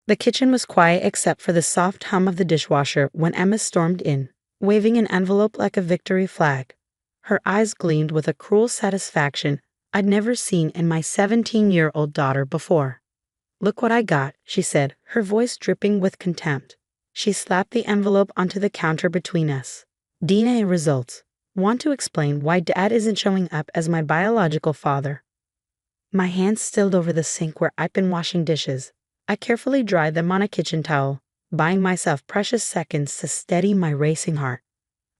The kitchen was quiet except for the soft hum of the dishwasher when Emma stormed in, waving an envelope like a victory flag. Her eyes gleamed with a cruel satisfaction I'd never seen in my 17-year-old daughter before. "Look what I got," she said, her voice dripping with contempt. She slapped the envelope onto the counter between us. "DNA results. Want to explain why Dad isn't showing up as my biological father?" My hands stilled over the sink where I'd been washing dishes. I carefully dried them on a kitchen towel, buying myself precious seconds to steady my racing heart.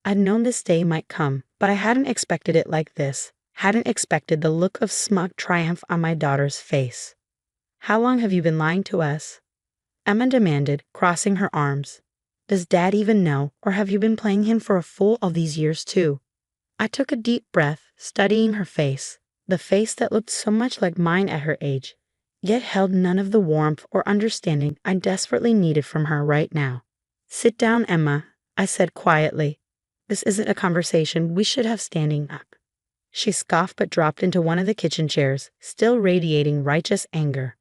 I'd known this day might come, but I hadn't expected it like this, hadn't expected the look of smug triumph on my daughter's face. "How long have you been lying to us?" Emma demanded, crossing her arms. "Does Dad even know, or have you been playing him for a fool all these years too?" I took a deep breath, studying her face, the face that looked so much like mine at her age, yet held none of the warmth or understanding I desperately needed from her right now. "Sit down, Emma," I said quietly. "This isn't a conversation we should have standing up." She scoffed but dropped into one of the kitchen chairs, still radiating righteous anger.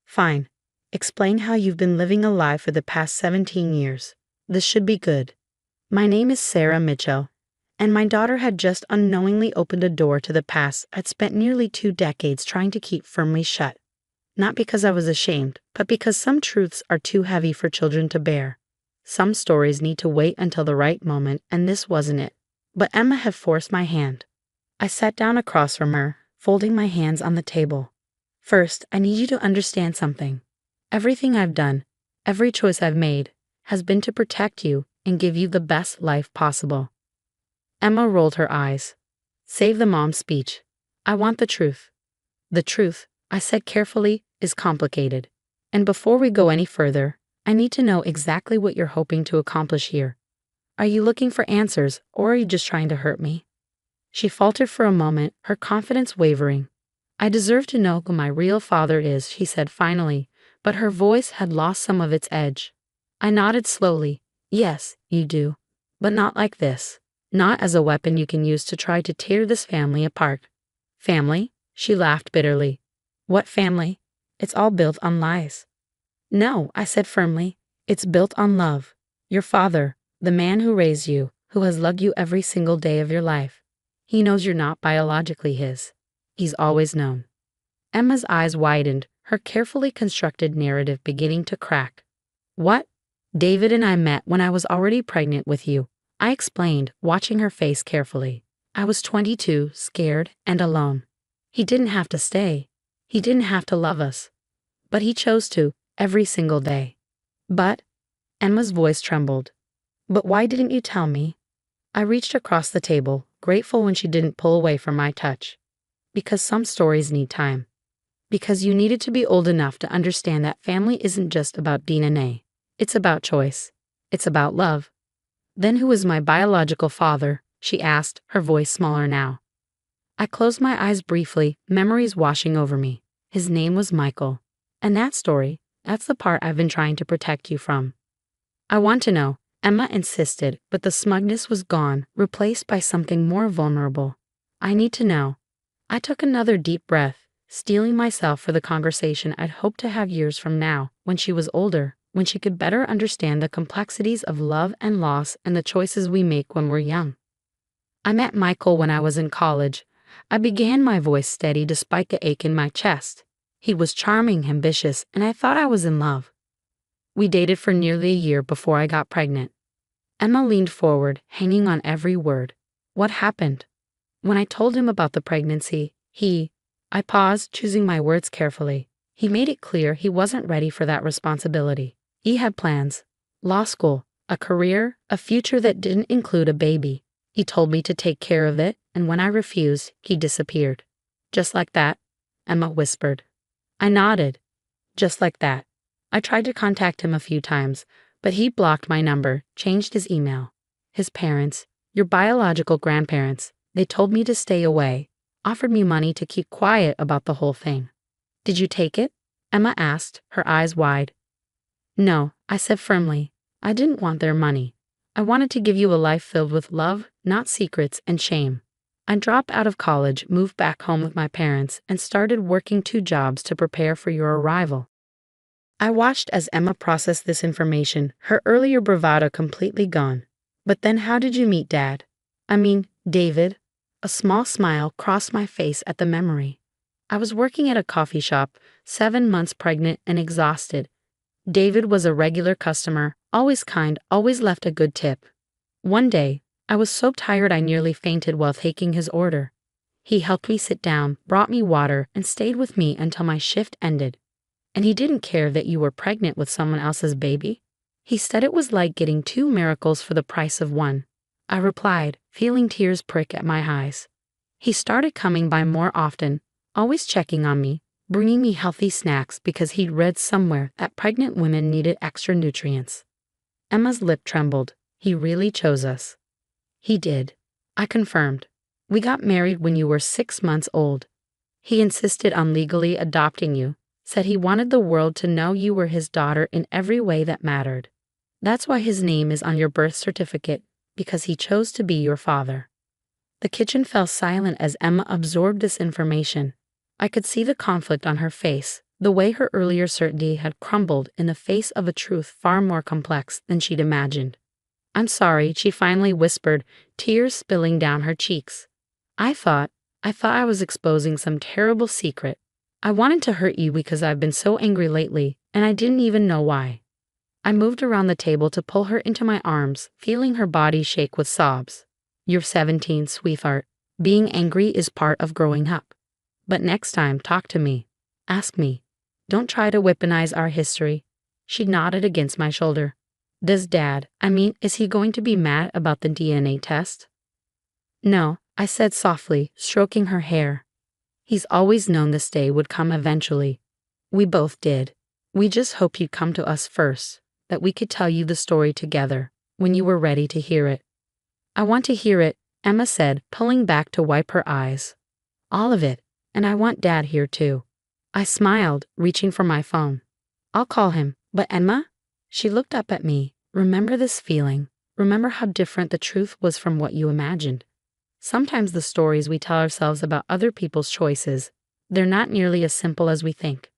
"Fine. Explain how you've been living a lie for the past 17 years. This should be good. My name is Sarah Mitchell, and my daughter had just unknowingly opened a door to the past I'd spent nearly 2 decades trying to keep firmly shut. Not because I was ashamed, but because some truths are too heavy for children to bear. Some stories need to wait until the right moment, and this wasn't it. But Emma had forced my hand. I sat down across from her, folding my hands on the table. "First, I need you to understand something. Everything I've done, every choice I've made, has been to protect you and give you the best life possible." Emma rolled her eyes. Save the mom speech. "I want the truth." "The truth," I said carefully, "is complicated. And before we go any further, I need to know exactly what you're hoping to accomplish here. Are you looking for answers, or are you just trying to hurt me?" She faltered for a moment, her confidence wavering. "I deserve to know who my real father is," she said finally, but her voice had lost some of its edge. I nodded slowly. "Yes, you do. But not like this. Not as a weapon you can use to try to tear this family apart." "Family?" She laughed bitterly. "What family? It's all built on lies." "No," I said firmly. "It's built on love. Your father, the man who raised you, who has loved you every single day of your life. He knows you're not biologically his. He's always known." Emma's eyes widened, her carefully constructed narrative beginning to crack. "What? David and I met when I was already pregnant with you," I explained, watching her face carefully. "I was 22, scared, and alone. He didn't have to stay. He didn't have to love us. But he chose to, every single day." "But," Emma's voice trembled. "But why didn't you tell me?" I reached across the table, grateful when she didn't pull away from my touch. "Because some stories need time. Because you needed to be old enough to understand that family isn't just about DNA. It's about choice. It's about love." "Then who is my biological father?" she asked, her voice smaller now. I closed my eyes briefly, memories washing over me. His name was Michael. And that story, that's the part I've been trying to protect you from. "I want to know," Emma insisted, but the smugness was gone, replaced by something more vulnerable. "I need to know." I took another deep breath, steeling myself for the conversation I'd hoped to have years from now, when she was older, when she could better understand the complexities of love and loss and the choices we make when we're young. "I met Michael when I was in college." I began, my voice steady despite the ache in my chest. "He was charming, ambitious, and I thought I was in love. We dated for nearly a year before I got pregnant." Emma leaned forward, hanging on every word. "What happened?" "When I told him about the pregnancy, I paused, choosing my words carefully. "He made it clear he wasn't ready for that responsibility. He had plans. Law school, a career, a future that didn't include a baby. He told me to take care of it, and when I refused, he disappeared." "Just like that?" Emma whispered. I nodded. "Just like that. I tried to contact him a few times, but he blocked my number, changed his email. His parents, your biological grandparents, they told me to stay away, offered me money to keep quiet about the whole thing." "Did you take it?" Emma asked, her eyes wide. "No," I said firmly. "I didn't want their money. I wanted to give you a life filled with love, not secrets and shame. I dropped out of college, moved back home with my parents, and started working 2 jobs to prepare for your arrival." I watched as Emma processed this information, her earlier bravado completely gone. But then how did you meet Dad? I mean, David? A small smile crossed my face at the memory. I was working at a coffee shop, 7 months pregnant and exhausted. David was a regular customer, always kind, always left a good tip. One day, I was so tired I nearly fainted while taking his order. He helped me sit down, brought me water, and stayed with me until my shift ended. And he didn't care that you were pregnant with someone else's baby. He said it was like getting two miracles for the price of one. I replied, feeling tears prick at my eyes. He started coming by more often, always checking on me, bringing me healthy snacks because he'd read somewhere that pregnant women needed extra nutrients. Emma's lip trembled. He really chose us. He did. I confirmed. We got married when you were 6 months old. He insisted on legally adopting you, said he wanted the world to know you were his daughter in every way that mattered. That's why his name is on your birth certificate, because he chose to be your father. The kitchen fell silent as Emma absorbed this information. I could see the conflict on her face, the way her earlier certainty had crumbled in the face of a truth far more complex than she'd imagined. I'm sorry, she finally whispered, tears spilling down her cheeks. I thought I was exposing some terrible secret. I wanted to hurt you because I've been so angry lately, and I didn't even know why. I moved around the table to pull her into my arms, feeling her body shake with sobs. You're 17, sweetheart. Being angry is part of growing up. But next time, talk to me. Ask me. Don't try to weaponize our history. She nodded against my shoulder. Is he going to be mad about the DNA test? No, I said softly, stroking her hair. He's always known this day would come eventually. We both did. We just hoped you'd come to us first, that we could tell you the story together, when you were ready to hear it. I want to hear it, Emma said, pulling back to wipe her eyes. All of it, and I want Dad here too. I smiled, reaching for my phone. I'll call him, but Emma? She looked up at me. Remember this feeling. Remember how different the truth was from what you imagined. Sometimes the stories we tell ourselves about other people's choices, they're not nearly as simple as we think.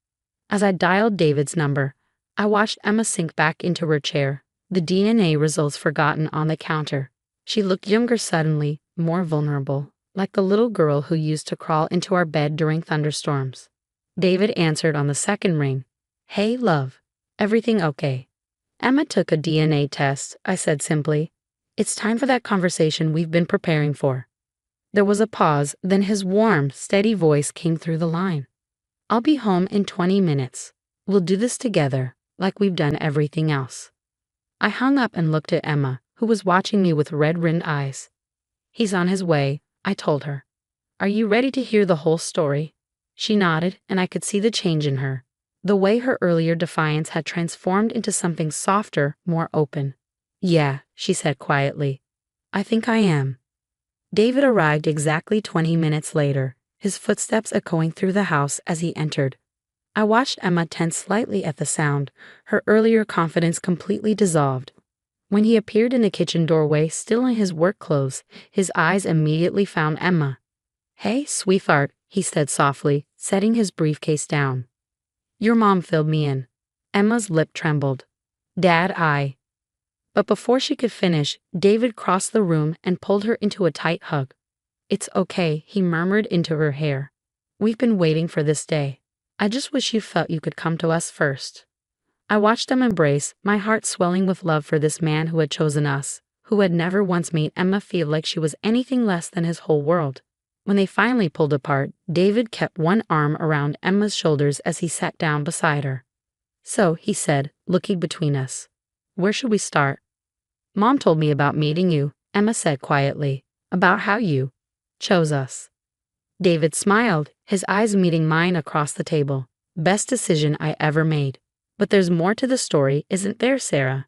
As I dialed David's number, I watched Emma sink back into her chair, the DNA results forgotten on the counter. She looked younger suddenly, more vulnerable, like the little girl who used to crawl into our bed during thunderstorms. David answered on the second ring. Hey, love. Everything okay? Emma took a DNA test, I said simply. It's time for that conversation we've been preparing for. There was a pause, then his warm, steady voice came through the line. I'll be home in 20 minutes. We'll do this together, like we've done everything else. I hung up and looked at Emma, who was watching me with red-rimmed eyes. He's on his way, I told her. Are you ready to hear the whole story? She nodded, and I could see the change in her. The way her earlier defiance had transformed into something softer, more open. Yeah, she said quietly. I think I am. David arrived exactly 20 minutes later, his footsteps echoing through the house as he entered. I watched Emma tense slightly at the sound, her earlier confidence completely dissolved. When he appeared in the kitchen doorway, still in his work clothes, his eyes immediately found Emma. Hey, sweetheart, he said softly, setting his briefcase down. Your mom filled me in. Emma's lip trembled. Dad, But before she could finish, David crossed the room and pulled her into a tight hug. It's okay, he murmured into her hair. We've been waiting for this day. I just wish you felt you could come to us first. I watched them embrace, my heart swelling with love for this man who had chosen us, who had never once made Emma feel like she was anything less than his whole world. When they finally pulled apart, David kept one arm around Emma's shoulders as he sat down beside her. So, he said, looking between us. Where should we start? Mom told me about meeting you, Emma said quietly, about how you chose us. David smiled, his eyes meeting mine across the table. Best decision I ever made. But there's more to the story, isn't there, Sarah?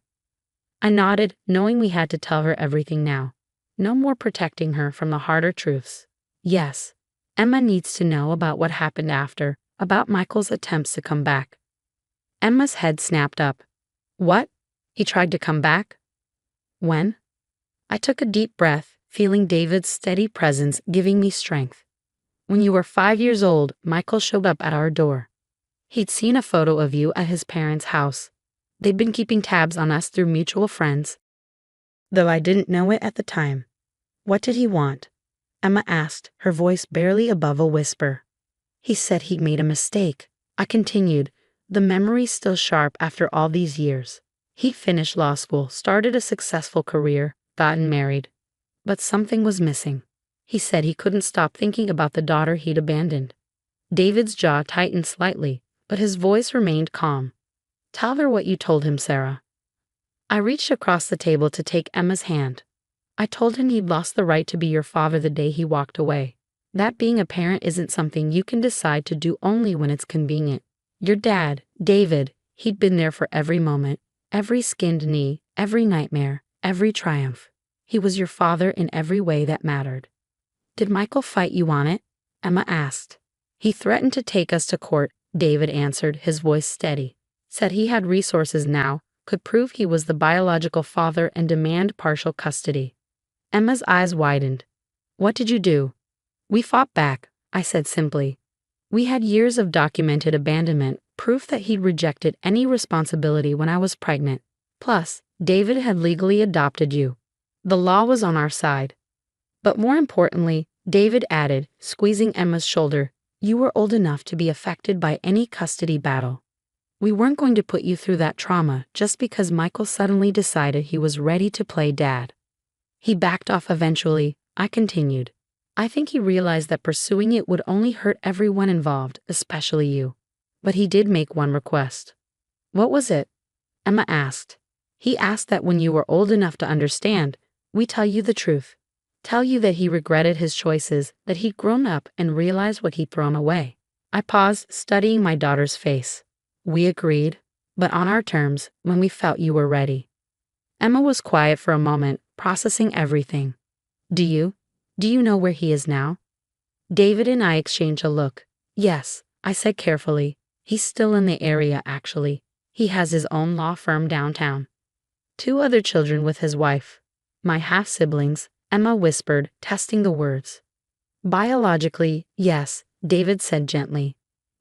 I nodded, knowing we had to tell her everything now. No more protecting her from the harder truths. Yes, Emma needs to know about what happened after, about Michael's attempts to come back. Emma's head snapped up. What? He tried to come back? When? I took a deep breath, feeling David's steady presence giving me strength. When you were 5 years old, Michael showed up at our door. He'd seen a photo of you at his parents' house. They'd been keeping tabs on us through mutual friends. Though I didn't know it at the time. What did he want? Emma asked, her voice barely above a whisper. He said he'd made a mistake. I continued, the memory still sharp after all these years. He'd finished law school, started a successful career, gotten married. But something was missing. He said he couldn't stop thinking about the daughter he'd abandoned. David's jaw tightened slightly, but his voice remained calm. Tell her what you told him, Sarah. I reached across the table to take Emma's hand. I told him he'd lost the right to be your father the day he walked away. That being a parent isn't something you can decide to do only when it's convenient. Your dad, David, he'd been there for every moment, every skinned knee, every nightmare, every triumph. He was your father in every way that mattered. Did Michael fight you on it? Emma asked. He threatened to take us to court, David answered, his voice steady. Said he had resources now, could prove he was the biological father and demand partial custody. Emma's eyes widened. What did you do? We fought back, I said simply. We had years of documented abandonment, proof that he'd rejected any responsibility when I was pregnant. Plus, David had legally adopted you. The law was on our side. But more importantly, David added, squeezing Emma's shoulder, you were old enough to be affected by any custody battle. We weren't going to put you through that trauma just because Michael suddenly decided he was ready to play dad. He backed off eventually, I continued. I think he realized that pursuing it would only hurt everyone involved, especially you. But he did make one request. What was it? Emma asked. He asked that when you were old enough to understand, we tell you the truth. Tell you that he regretted his choices, that he'd grown up and realized what he'd thrown away. I paused, studying my daughter's face. We agreed, but on our terms, when we felt you were ready. Emma was quiet for a moment, processing everything. Do you know where he is now? David and I exchanged a look. Yes, I said carefully. He's still in the area, actually. He has his own law firm downtown. 2 other children with his wife. My half-siblings, Emma whispered, testing the words. Biologically, yes, David said gently.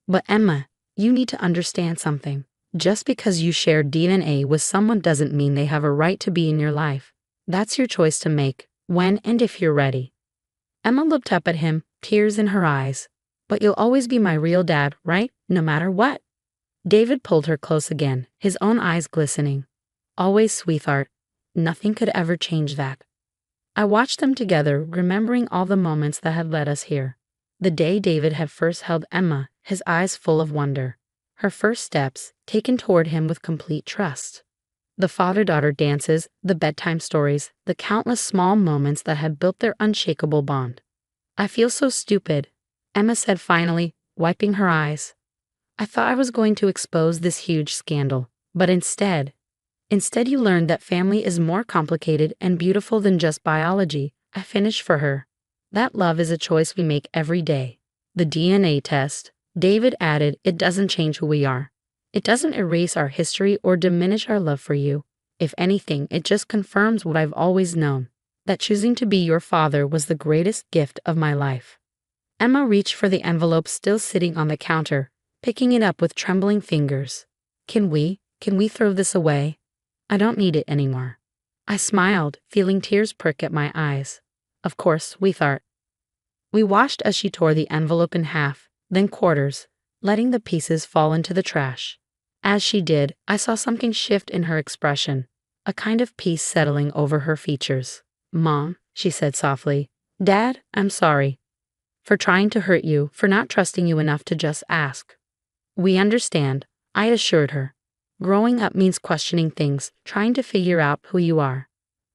But Emma, you need to understand something. Just because you share DNA with someone doesn't mean they have a right to be in your life. That's your choice to make, when and if you're ready. Emma looked up at him, tears in her eyes. But you'll always be my real dad, right? No matter what. David pulled her close again, his own eyes glistening. Always, sweetheart. Nothing could ever change that. I watched them together, remembering all the moments that had led us here. The day David had first held Emma, his eyes full of wonder. Her first steps, taken toward him with complete trust. The father-daughter dances, the bedtime stories, the countless small moments that had built their unshakable bond. I feel so stupid, Emma said finally, wiping her eyes. I thought I was going to expose this huge scandal, but instead you learned that family is more complicated and beautiful than just biology. I finished for her. That love is a choice we make every day. The DNA test, David added, it doesn't change who we are. It doesn't erase our history or diminish our love for you. If anything, it just confirms what I've always known, that choosing to be your father was the greatest gift of my life. Emma reached for the envelope still sitting on the counter, picking it up with trembling fingers. Can we throw this away? I don't need it anymore. I smiled, feeling tears prick at my eyes. Of course, sweetheart. We watched as she tore the envelope in half, then quarters, letting the pieces fall into the trash. As she did, I saw something shift in her expression, a kind of peace settling over her features. Mom, she said softly. Dad, I'm sorry. For trying to hurt you, for not trusting you enough to just ask. We understand, I assured her. Growing up means questioning things, trying to figure out who you are.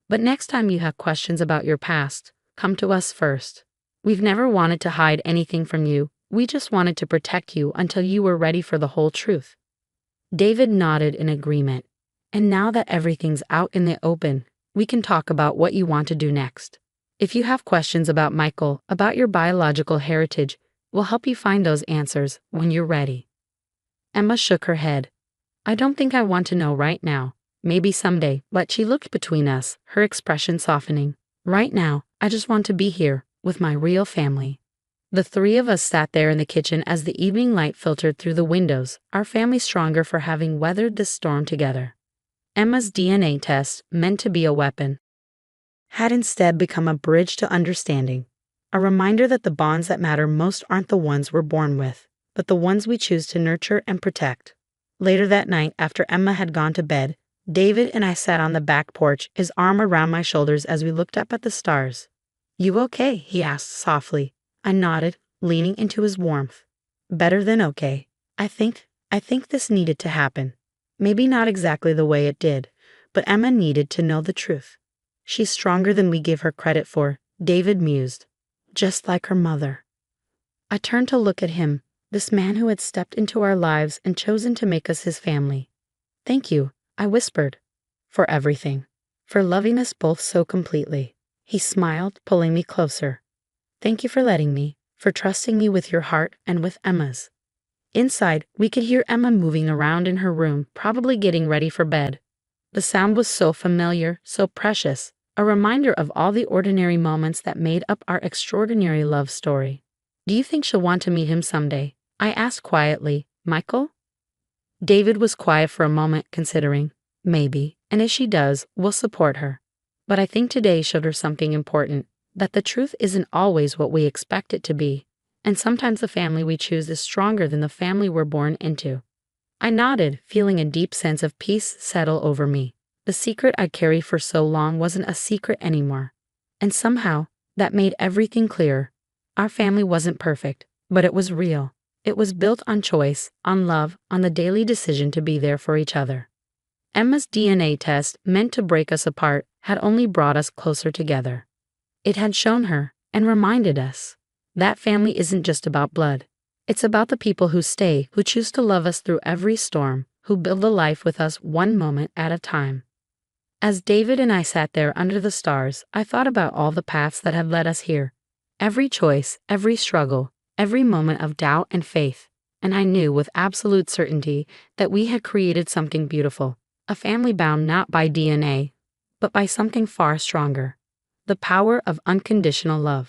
But next time you have questions about your past, come to us first. We've never wanted to hide anything from you. We just wanted to protect you until you were ready for the whole truth. David nodded in agreement. And now that everything's out in the open, we can talk about what you want to do next. If you have questions about Michael, about your biological heritage, we'll help you find those answers when you're ready. Emma shook her head. I don't think I want to know right now. Maybe someday, but she looked between us, her expression softening. Right now, I just want to be here, with my real family. The three of us sat there in the kitchen as the evening light filtered through the windows, our family stronger for having weathered this storm together. Emma's DNA test, meant to be a weapon, had instead become a bridge to understanding, a reminder that the bonds that matter most aren't the ones we're born with, but the ones we choose to nurture and protect. Later that night, after Emma had gone to bed, David and I sat on the back porch, his arm around my shoulders as we looked up at the stars. "You okay?" he asked softly. I nodded, leaning into his warmth. "Better than okay. I think this needed to happen. Maybe not exactly the way it did, but Emma needed to know the truth. She's stronger than we give her credit for," David mused. "Just like her mother." I turned to look at him, this man who had stepped into our lives and chosen to make us his family. "Thank you," I whispered. "For everything. For loving us both so completely." He smiled, pulling me closer. "Thank you for letting me, for trusting me with your heart and with Emma's." Inside, we could hear Emma moving around in her room, probably getting ready for bed. The sound was so familiar, so precious, a reminder of all the ordinary moments that made up our extraordinary love story. "Do you think she'll want to meet him someday?" I asked quietly. "Michael?" David was quiet for a moment, considering. "Maybe, and if she does, we'll support her. But I think today showed her something important, that the truth isn't always what we expect it to be, and sometimes the family we choose is stronger than the family we're born into." I nodded, feeling a deep sense of peace settle over me. The secret I'd carried for so long wasn't a secret anymore. And somehow, that made everything clear. Our family wasn't perfect, but it was real. It was built on choice, on love, on the daily decision to be there for each other. Emma's DNA test, meant to break us apart, had only brought us closer together. It had shown her, and reminded us, that family isn't just about blood. It's about the people who stay, who choose to love us through every storm, who build a life with us one moment at a time. As David and I sat there under the stars, I thought about all the paths that had led us here. Every choice, every struggle, every moment of doubt and faith. And I knew with absolute certainty that we had created something beautiful, a family bound not by DNA, but by something far stronger. The power of unconditional love.